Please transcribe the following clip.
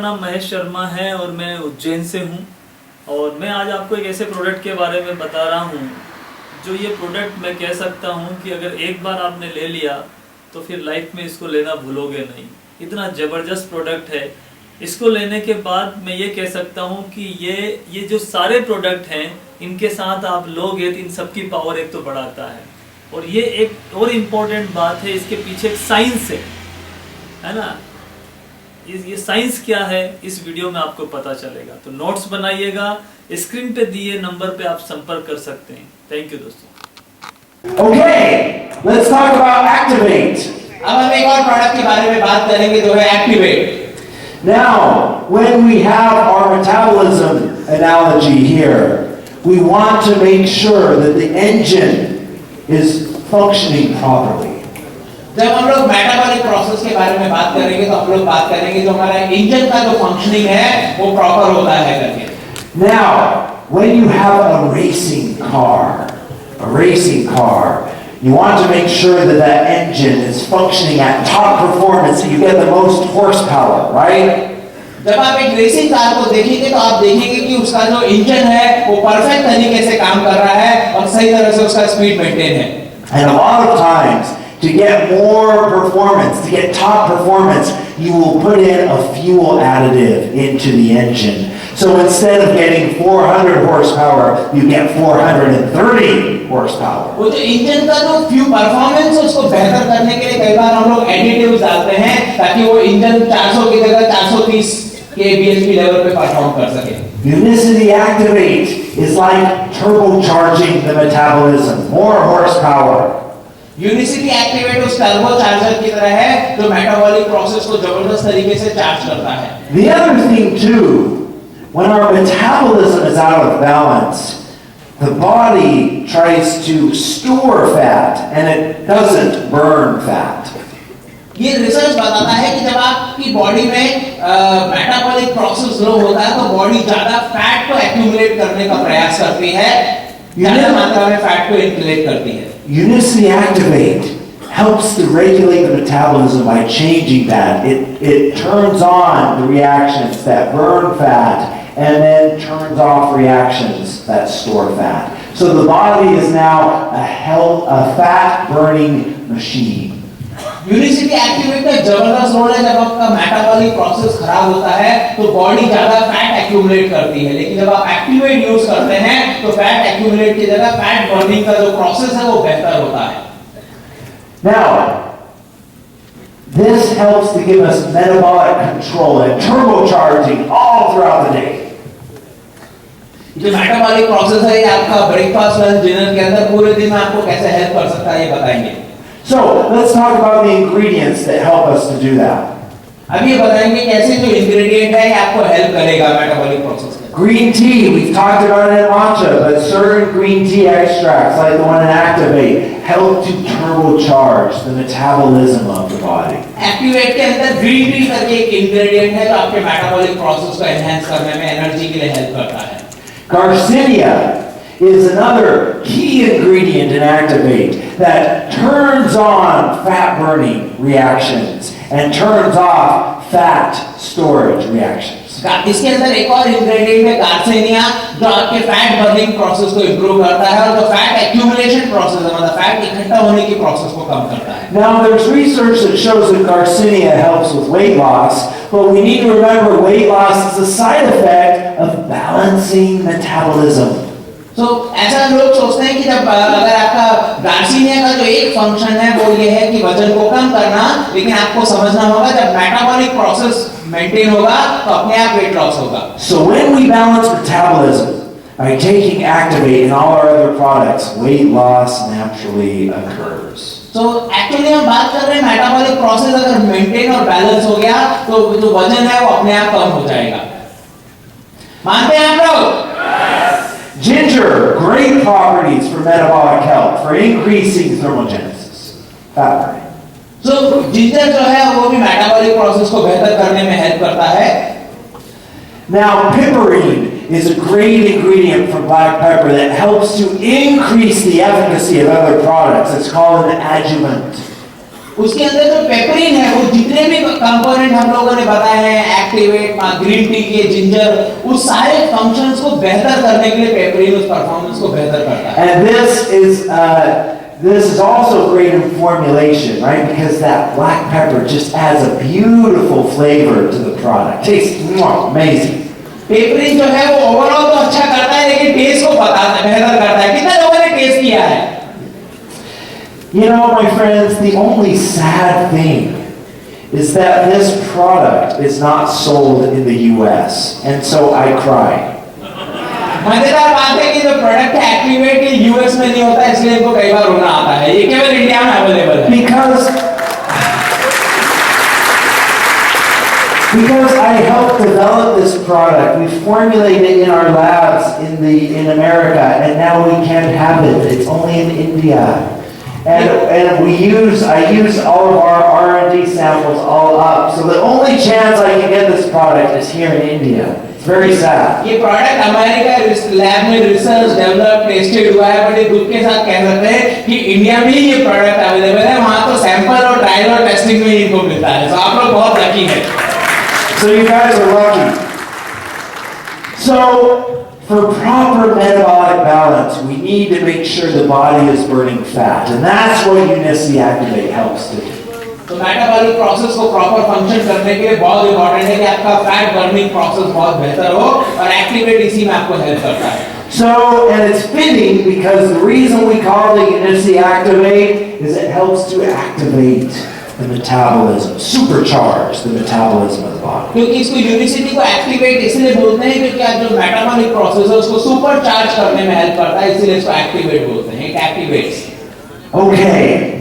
नाम महेश शर्मा है और मैं उज्जैन से हूँ। और मैं आज आपको एक ऐसे प्रोडक्ट के बारे में बता रहा हूँ जो ये प्रोडक्ट मैं कह सकता हूँ कि अगर एक बार आपने ले लिया तो फिर लाइफ में इसको लेना भूलोगे नहीं। इतना ज़बरदस्त प्रोडक्ट है। इसको लेने के बाद मैं ये कह सकता हूँ कि ये जो सारे प्रोडक्ट हैं इनके साथ आप लोगे तो इन सबकी पावर एक तो बढ़ाता है। और ये एक और इम्पोर्टेंट बात है, इसके पीछे एक साइंस है ना। ये साइंस क्या है इस वीडियो में आपको पता चलेगा। तो नोट्स बनाइएगा, स्क्रीन पे दिए नंबर पे आप संपर्क कर सकते हैं। थैंक यू दोस्तों। Okay, let's talk about Activate. अब हम एक और प्रोडक्ट के बारे में बात करेंगे जो है activate. Now, when we have our metabolism analogy here, we want to make sure that the engine is functioning properly. जब हम लोग मेटाबॉलिक प्रोसेस के बारे में बात करेंगे तो हम लोग बात करेंगे जो हमारा इंजन का जो फंक्शनिंग है वो प्रॉपर होता है करके। Now, when you have a racing car, you want to make sure that that engine is functioning at top performance, so you get the most horsepower, right? जब आप एक रेसिंग कार को देखेंगे तो आप देखेंगे कि उसका जो इंजन है वो परफेक्ट तरीके से काम कर रहा है और सही तरह से उसका स्पीड मेंटेन है। And a lot of times, to get more performance, to get top performance, you will put in a fuel additive into the engine. So instead of getting 400 horsepower, you get 430 horsepower. वो जो engine का जो fuel performance उसको बेहतर करने के लिए कई बार हम लोग एडिटिव्स डालते हैं ताकि वो इंजन 400 की जगह 430 के bhp लेवल पे परफॉर्म कर सके। Unicity Activate is like turbocharging the metabolism, more horsepower. Unicity activate उस टर्बो चार्जर की तरह है जो मेटाबॉलिक प्रोसेस को जबरदस्त तरीके से चार्ज करता है। The other thing too, when our metabolism is out of balance, the body tries to store fat and it doesn't burn fat. ये रिसर्च बताता है कि जब आपकी बॉडी में मेटाबॉलिक प्रोसेस लो होता है तो बॉडी ज्यादा फैट को एक्यूमुलेट करने का प्रयास करती है, ज्यादा मात्रा में फैट को एक्यूमुलेट करती है। Unicity Activate helps to regulate the metabolism by changing that. It turns on the reactions that burn fat and then turns off reactions that store fat. So the body is now a fat burning machine. Unicity activate का जबरदस्त role है। जब आपका metabolic process खराब होता है तो body ज्यादा फैट एक्यूमुलेट करती है, लेकिन जब आप एक्टिवेट यूज करते हैं तो फैट एक्यूमुलेट की जगह फैट बर्निंग का जो प्रोसेस है वो बेहतर होता है। Now, this helps to give us metabolic control and turbocharging all throughout the day. जो मेटाबॉलिक प्रोसेस है ये आपका ब्रेकफास्ट, लंच, डिनर के अंदर पूरे दिन में आपको कैसे हेल्प कर सकता है ये बताएंगे। So, let's talk about the ingredients that help us to do that. अब ये बताएंगे कैसे जो इंग्रेडिएंट है ये आपको हेल्प करेगा मेटाबॉलिक प्रोसेस में। Green tea, we've talked about it in matcha, but certain green tea extracts, like the one in Activate, help to turbocharge the metabolism of the body. Activate के अंदर green tea करके एक ingredient है जो आपके metabolic process को enhance करने में, एनर्जी के लिए हेल्प करता है। Garcinia is another key ingredient in Activate that turns on fat burning reactions and turns off fat storage reactions. इसके अंदर एक और इंग्रेडिएंट है गार्सिनिया जो आपके फैट बर्निंग प्रोसेस को इंप्रूव करता है और जो फैट एक्यूमुलेशन प्रोसेस है, मतलब फैट इकट्ठा होने की प्रोसेस को कम करता है। Now there's research that shows that Garcinia helps with weight loss, but we need to remember weight loss is a side effect of balancing metabolism. तो ऐसा लोग सोचते हैं कि जब अगर आपका गार्सिनिया का जो एक फंक्शन है वो ये है कि वजन को कम करना, लेकिन आपको समझना होगा जब मेटाबॉलिक प्रोसेस मेंटेन होगा तो अपने आप वेट लॉस होगा। So when we balance metabolism by taking Activate and all our other products, weight loss naturally occurs. तो एक्चुअली हम बात कर रहे हैं मेटाबॉलिक प्रोसेस अगर मेंटेन और बैलेंस हो गया तो जो वजन है वो अपने आप कम हो जाएगा। मानते हैं आप लोग? Ginger, great properties for metabolic health, for increasing thermogenesis, fat burning. So ginger जो है वो भी मेटाबॉलिक प्रोसेस को बेहतर करने में हेल्प करता है। Now, piperine is a great ingredient from black pepper that helps to increase the efficacy of other products. It's called an adjuvant. उसके अंदर जो पेपरिन है वो जितने भी कंपोनेंट हम लोगों ने बताए हैं एक्टिवेट ग्रीन टी के जिंजर उस सारे फंक्शंस को बेहतर करने के लिए पेपरिन उस परफॉर्मेंस को बेहतर करता है And this is also great in formulation, right? Because that black pepper just adds a beautiful flavor to the product. Tastes amazing. Piperine जो है वो ओवरऑल तो अच्छा करता है लेकिन टेस्ट को बेहतर करता है कितने लोगों ने टेस्ट किया है You know, my friends, the only sad thing is that this product is not sold in the US, and so I cry. मजेदार बात है कि जो प्रोडक्ट है एक्टिवेट ये यूएस में नहीं होता इसलिए इनको कई बार रोना आता है ये केवल इंडिया में अवेलेबल है Because I helped develop this product, we formulated it in our labs in America, and now we can't have it. It's only in India. And I use all of our R&D samples all up. So the only chance I can get this product is here in India. It's very sad. ये product America lab में research develop tested हुआ है but ये दुख के साथ कह सकते हैं कि इंडिया में ही ये प्रोडक्ट अवेलेबल है वहां तो सैंपल और ट्रायल और टेस्टिंग में इनको मिलता है तो आप लोग बहुत लकी हैं So you guys are lucky. So for proper metabolic balance, we need to make sure the body is burning fat. And that's what Unici Activate helps to do. तो मेटाबॉलिक प्रोसेस को proper function करने के लिए बहुत important है कि आपका fat burning process बहुत बेहतर हो और एक्टिवेट इसी में आपको हेल्प करता है So, and it's fitting because the reason we call it Unici Activate is it helps to activate the metabolism, supercharge the metabolism of the body. क्योंकि इसको यूनिसिटी को एक्टिवेट इसलिए बोलते हैं क्योंकि आप जो मेटाबॉलिक प्रोसेस है उसको सुपर चार्ज करने में हेल्प करता है इसलिए इसको एक्टिवेट बोलते हैं इट एक्टिवेट्स Okay,